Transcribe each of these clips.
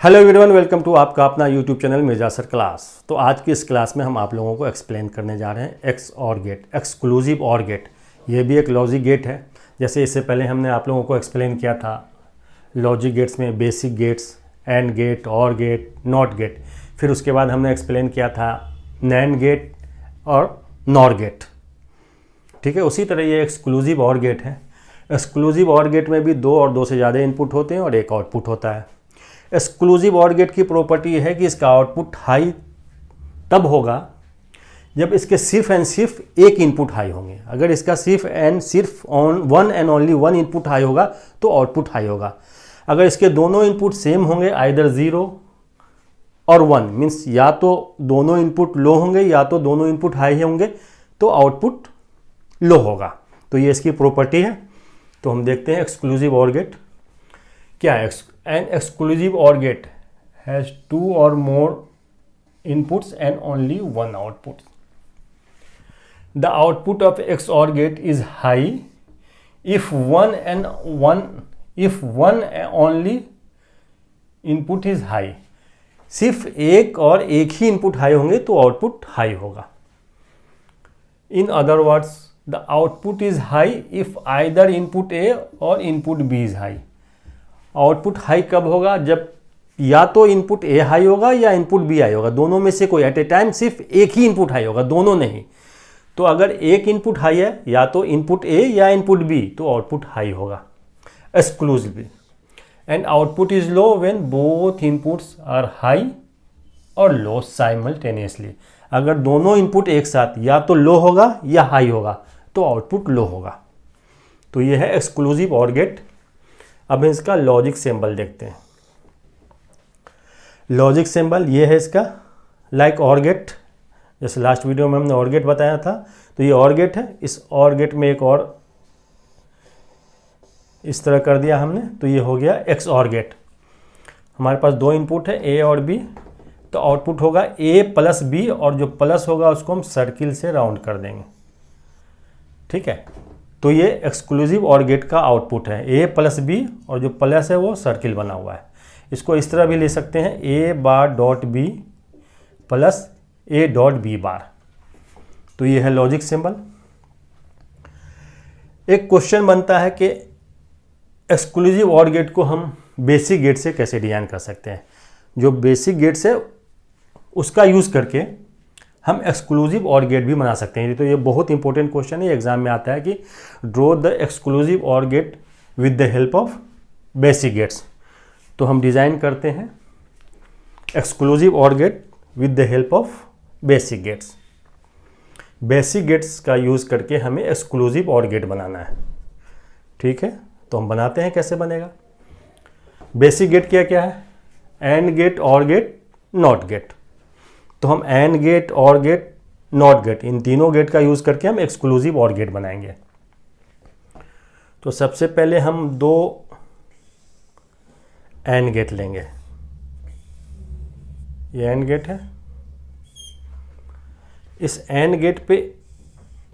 Hello everyone, welcome to आपका अपना YouTube channel Mirza sir class. तो आज की इस क्लास में हम आप लोगों को एक्सप्लेन करने जा रहे हैं x or gate, exclusive or gate. ये भी एक लॉजिक गेट है। जैसे इससे पहले हमने आप लोगों को एक्सप्लेन किया था लॉजिक गेट्स में basic gates, and gate, or gate, not gate. फिर उसके बाद हमने एक्सप्लेन किया था नैंड गेट और नॉर गेट। ठीक है, उसी तरह ये एक्सक्लूसिव और गेट है। एक्सक्लूसिव और गेट में भी दो और दो से ज़्यादा इनपुट होते हैं और एक आउटपुट होता है। एक्सक्लूसिव और गेट की प्रॉपर्टी है कि इसका आउटपुट हाई तब होगा जब इसके सिर्फ एंड सिर्फ एक इनपुट हाई होंगे। अगर इसका सिर्फ one and only one input high होगा तो आउटपुट हाई होगा। अगर इसके दोनों इनपुट सेम होंगे, आइदर 0 और 1, मीन्स या तो दोनों इनपुट लो होंगे या तो दोनों इनपुट हाई होंगे, तो आउटपुट लो होगा। तो ये इसकी प्रॉपर्टी है। तो हम देखते हैं एक्सक्लूसिव और गेट क्या है। An exclusive OR gate has 2 or more inputs and only one output. The output of XOR gate is high if one only input is high. सिर्फ एक और एक ही इनपुट हाई होंगे तो आउटपुट हाई होगा। In other words, the output is high if either input A or input B is high. Output high कब होगा? जब या तो इनपुट ए हाई होगा या इनपुट बी हाई होगा, दोनों में से कोई। एट ए टाइम सिर्फ एक ही इनपुट हाई होगा, दोनों नहीं। तो अगर एक इनपुट हाई है, या तो इनपुट ए या इनपुट बी, तो आउटपुट हाई होगा exclusively. And output is low when both inputs are high और लो साइमल्टेनियसली। अगर दोनों इनपुट एक साथ या तो लो होगा या हाई होगा तो आउटपुट लो होगा। तो ये है एक्सक्लूसिव और गेट। अब इसका लॉजिक सिंबल देखते हैं। लॉजिक सिंबल ये है इसका, लाइक और गेट। जैसे लास्ट वीडियो में हमने और गेट बताया था, तो ये और गेट है। इस और गेट में एक और इस तरह कर दिया हमने, तो ये हो गया एक्स और गेट। हमारे पास दो इनपुट है ए और बी, तो आउटपुट होगा ए प्लस बी, और जो प्लस होगा उसको हम सर्किल से राउंड कर देंगे। ठीक है, तो ये एक्सक्लूसिव और गेट का आउटपुट है, ए प्लस बी, और जो प्लस है वो सर्किल बना हुआ है। इसको इस तरह भी ले सकते हैं, A bar dot B plus A dot B bar. तो ये है लॉजिक सिंबल। एक क्वेश्चन बनता है कि एक्सक्लूसिव और गेट को हम बेसिक गेट से कैसे डिजाइन कर सकते हैं। जो बेसिक गेट्स है उसका यूज़ करके हम एक्सक्लूसिव और गेट भी बना सकते हैं। तो ये बहुत इंपॉर्टेंट क्वेश्चन है, एग्जाम में आता है कि draw the exclusive or gate with the help of basic gates. तो हम डिज़ाइन करते हैं exclusive or gate with the help of basic gates. Basic gates का यूज़ करके हमें एक्सक्लूसिव और गेट बनाना है। ठीक है, तो हम बनाते हैं। कैसे बनेगा? बेसिक गेट क्या क्या है? And gate, or gate, not gate. तो हम and gate, or gate, not gate, इन तीनों गेट का यूज़ करके हम एक्सक्लूसिव और गेट बनाएंगे। तो सबसे पहले हम दो एंड गेट लेंगे। ये एंड गेट है। इस एंड गेट पे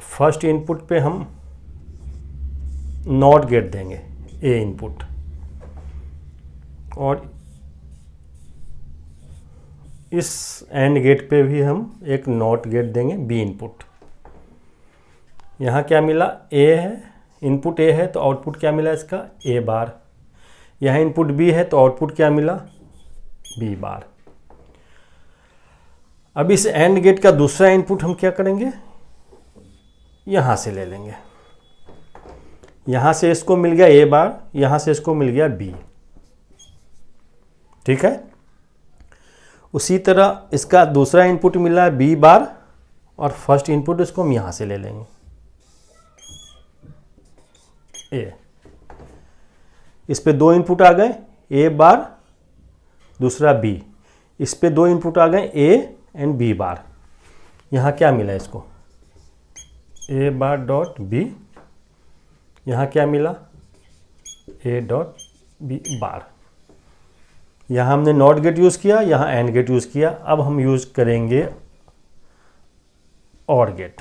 फर्स्ट इनपुट पे हम नॉट गेट देंगे, ए इनपुट, और इस एंड गेट पे भी हम एक नॉट गेट देंगे, बी इनपुट। यहाँ क्या मिला? ए है, इनपुट ए है तो आउटपुट क्या मिला इसका? ए बार। यहाँ इनपुट बी है तो आउटपुट क्या मिला? B bar. अब इस एंड गेट का दूसरा इनपुट हम क्या करेंगे? यहाँ से ले लेंगे। यहाँ से इसको मिल गया ए बार, यहाँ से इसको मिल गया बी। ठीक है, उसी तरह इसका दूसरा इनपुट मिला है बी बार, और फर्स्ट इनपुट इसको हम यहाँ से ले लेंगे, ए। इस पे दो इनपुट आ गए, ए बार, दूसरा बी। इस पे दो इनपुट आ गए, ए एंड बी बार। यहाँ क्या मिला इसको? A bar dot b. यहाँ क्या मिला? A dot B bar. यहाँ हमने नॉट गेट यूज़ किया, यहाँ एंड गेट यूज़ किया। अब हम यूज़ करेंगे और गेट।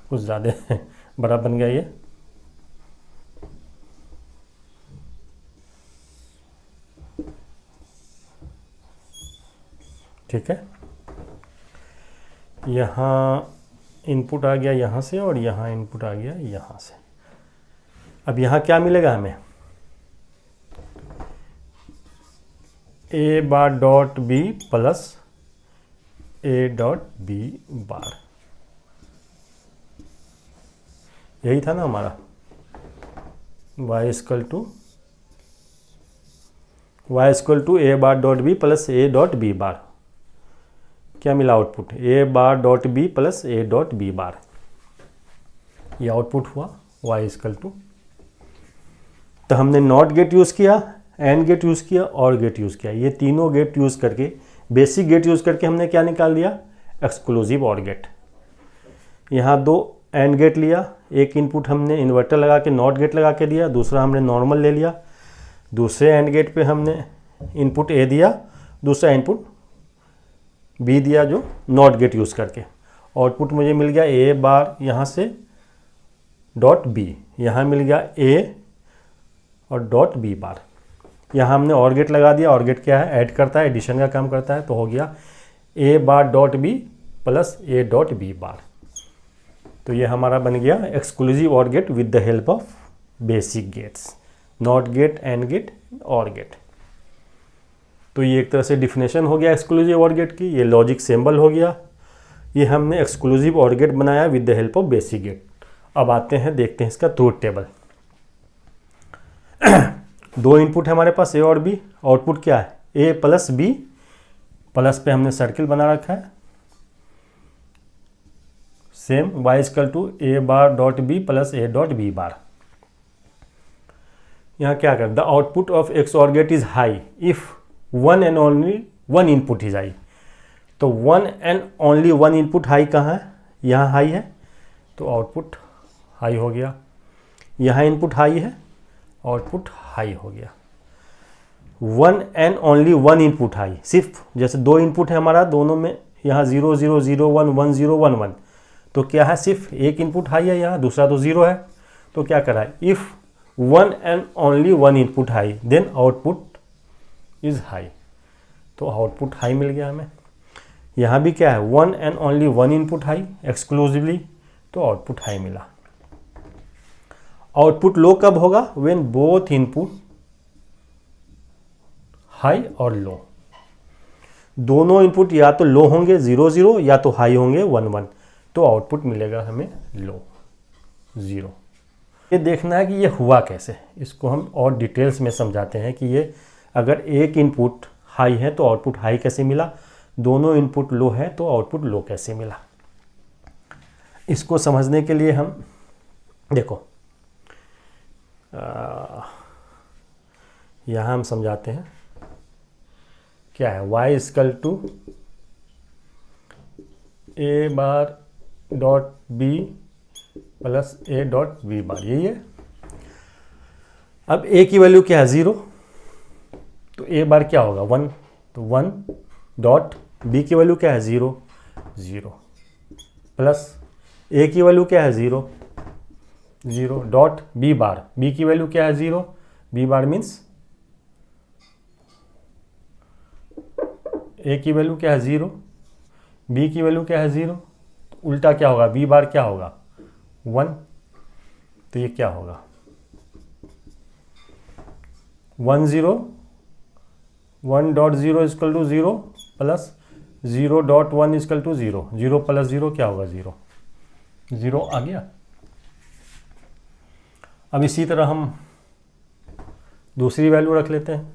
कुछ ज़्यादा बड़ा बन गया ये। ठीक है, यहाँ इनपुट आ गया यहाँ से और यहाँ इनपुट आ गया यहाँ से। अब यहाँ क्या मिलेगा हमें, A bar dot B plus A dot B bar, यही था ना हमारा, y equal to A bar dot B plus A dot B bar. क्या मिला output, A bar dot B plus A dot B bar, ये output हुआ y equal to. तो हमने नॉट गेट यूज़ किया, एंड गेट यूज़ किया or gate use किया, ये तीनों गेट यूज़ करके, बेसिक गेट यूज़ करके हमने क्या निकाल दिया, एक्सक्लूसिव और गेट। यहाँ दो एंड गेट लिया, एक इनपुट हमने इन्वर्टर लगा के नॉट गेट लगा के दिया, दूसरा हमने नॉर्मल ले लिया, दूसरे एंड गेट पे हमने इनपुट ए दिया, दूसरा इनपुट बी दिया जो नॉट गेट यूज़ करके। आउटपुट मुझे मिल गया ए बार यहाँ से डॉट बी, यहाँ मिल गया ए और डॉट बी बार। यहाँ हमने और गेट लगा दिया, और गेट क्या है, ऐड करता है, एडिशन का काम करता है, तो हो गया A bar dot B plus A dot B bar. तो ये हमारा बन गया exclusive or gate with the help of basic gates, not gate, and gate, or gate. तो ये एक तरह से डिफिनेशन हो गया एक्सक्लूसिव और गेट की, ये लॉजिक सिंबल हो गया, ये हमने एक्सक्लूसिव और गेट बनाया with the help of basic gate. अब आते हैं, देखते हैं इसका ट्रूथ टेबल। दो इनपुट है हमारे पास ए और बी, आउटपुट क्या है, ए प्लस बी, प्लस पे हमने सर्किल बना रखा है, same y equal to A bar dot B plus A dot B bar. यहाँ क्या कर, the output of X or gate is high if one and only one input is high. तो one and only one input high कहाँ है, यहाँ high है, तो output high हो गया। यहाँ इनपुट हाई है, आउटपुट हाई हो गया। One and only one input high, सिर्फ जैसे दो इनपुट है हमारा, दोनों में यहाँ 0 0 0 1 1 0 1 1, तो क्या है, सिर्फ एक इनपुट हाई है यहाँ, दूसरा तो 0 है, तो क्या करा है, if one and only one input high then output is high, तो आउटपुट हाई मिल गया हमें। यहाँ भी क्या है, one and only one input high exclusively, तो आउटपुट हाई मिला। आउटपुट लो कब होगा, व्हेन बोथ इनपुट हाई और लो, दोनों इनपुट या तो लो होंगे 0 0 या तो हाई होंगे 1 1, तो आउटपुट मिलेगा हमें लो 0। ये देखना है कि ये हुआ कैसे, इसको हम और डिटेल्स में समझाते हैं कि ये अगर एक इनपुट हाई है तो आउटपुट हाई कैसे मिला, दोनों इनपुट लो है तो आउटपुट लो कैसे मिला। इसको समझने के लिए हम देखो, यहाँ हम समझाते हैं क्या है, y equal to A bar dot B plus A dot B bar, यही है। अब a की वैल्यू क्या है, 0, तो a बार क्या होगा 1, तो 1 डॉट b की वैल्यू क्या है 0 0, प्लस a की वैल्यू क्या है 0 0 डॉट b बार, b की वैल्यू क्या है 0, b बार मीन्स a की वैल्यू क्या है 0, b की वैल्यू क्या है 0, तो उल्टा क्या होगा, b बार क्या होगा 1, तो ये क्या होगा 1 0 1 dot 0 equal to 0 plus 0 dot 1 equal to 0, 0 plus 0 क्या होगा 0, 0 आ गया। अब इसी तरह हम दूसरी वैल्यू रख लेते हैं,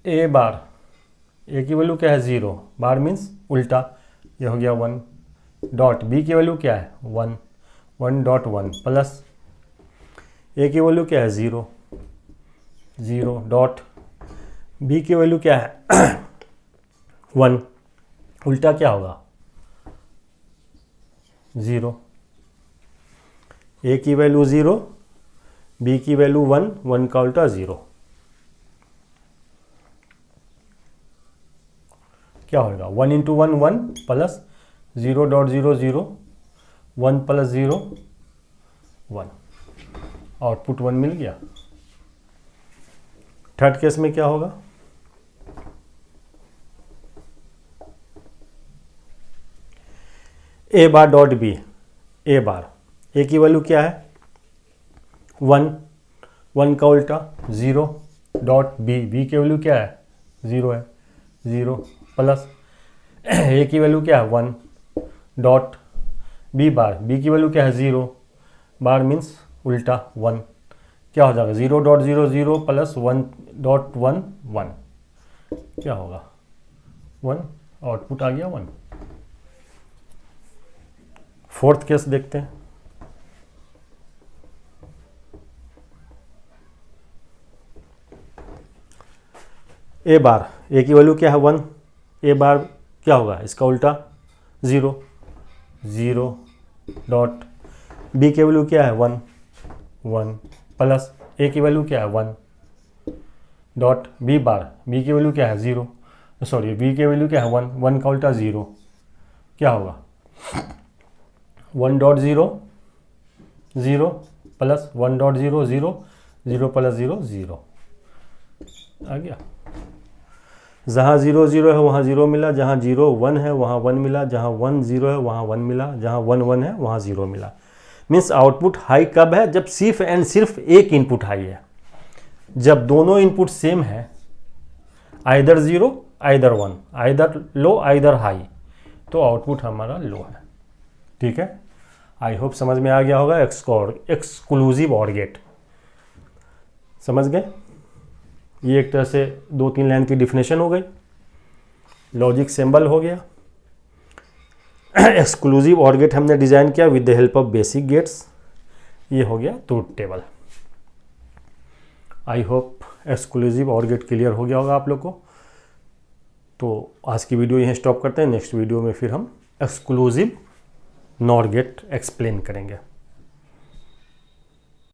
ए बार, ए की वैल्यू क्या है 0, बार मीन्स उल्टा, ये हो गया 1, डॉट बी की वैल्यू क्या है 1 1 डॉट 1 प्लस ए की वैल्यू क्या है 0 0 डॉट बी की वैल्यू क्या है 1, उल्टा क्या होगा 0, ए की वैल्यू 0, बी की वैल्यू 1 1 का उल्टा 0, क्या होगा 1 into 1 1 plus 0 dot 0 0 1 plus 0 1, output 1 मिल गया। थर्ड केस में क्या होगा, ए बार डॉट बी, ए बार, ए की वैल्यू क्या है 1, 1 का उल्टा 0 डॉट बी, बी की वैल्यू क्या है 0 है, 0 प्लस ए की वैल्यू क्या है 1 डॉट बी बार, बी की वैल्यू क्या है 0 बार मीन्स उल्टा 1, क्या हो जाएगा 0 डॉट 0 0 प्लस 1 डॉट 1 1, क्या होगा 1, आउटपुट आ गया 1। फोर्थ केस देखते हैं, ए बार, ए की वैल्यू क्या है 1, ए बार क्या होगा इसका उल्टा 0 0 डॉट बी की वैल्यू क्या है 1 1 प्लस ए की वैल्यू क्या है 1 डॉट बी बार, बी की वैल्यू क्या है 0, सॉरी बी की वैल्यू क्या है 1 1 का उल्टा 0, क्या होगा 1 डॉट 0 0 प्लस 1 डॉट 0 0 0 प्लस 0 0 आ गया। जहाँ 0 0 है वहाँ 0 मिला, जहाँ 0 1 है वहाँ 1 मिला, जहाँ 1 0 है वहाँ 1 मिला, जहाँ 1 1 है वहाँ 0 मिला। मीन्स आउटपुट हाई कब है, जब सिर्फ एंड सिर्फ एक इनपुट हाई है। जब दोनों इनपुट सेम है, आइदर 0 आइदर 1, आइदर लो आइदर हाई, तो आउटपुट हमारा लो है। ठीक है, आई होप समझ में आ गया होगा। एक्सक्लूसिव ऑर गेट समझ गए। ये एक तरह से 2-3 लाइन की डिफिनेशन हो गई, लॉजिक सिंबल हो गया। एक्सक्लूसिव ऑर गेट हमने डिज़ाइन किया with the help of basic gets, ये हो गया truth table. I hope exclusive or get clear हो गया होगा आप लोग को। तो आज की वीडियो यहीं स्टॉप करते हैं, नेक्स्ट वीडियो में फिर हम एक्सक्लूसिव नॉर गेट एक्सप्लेन करेंगे।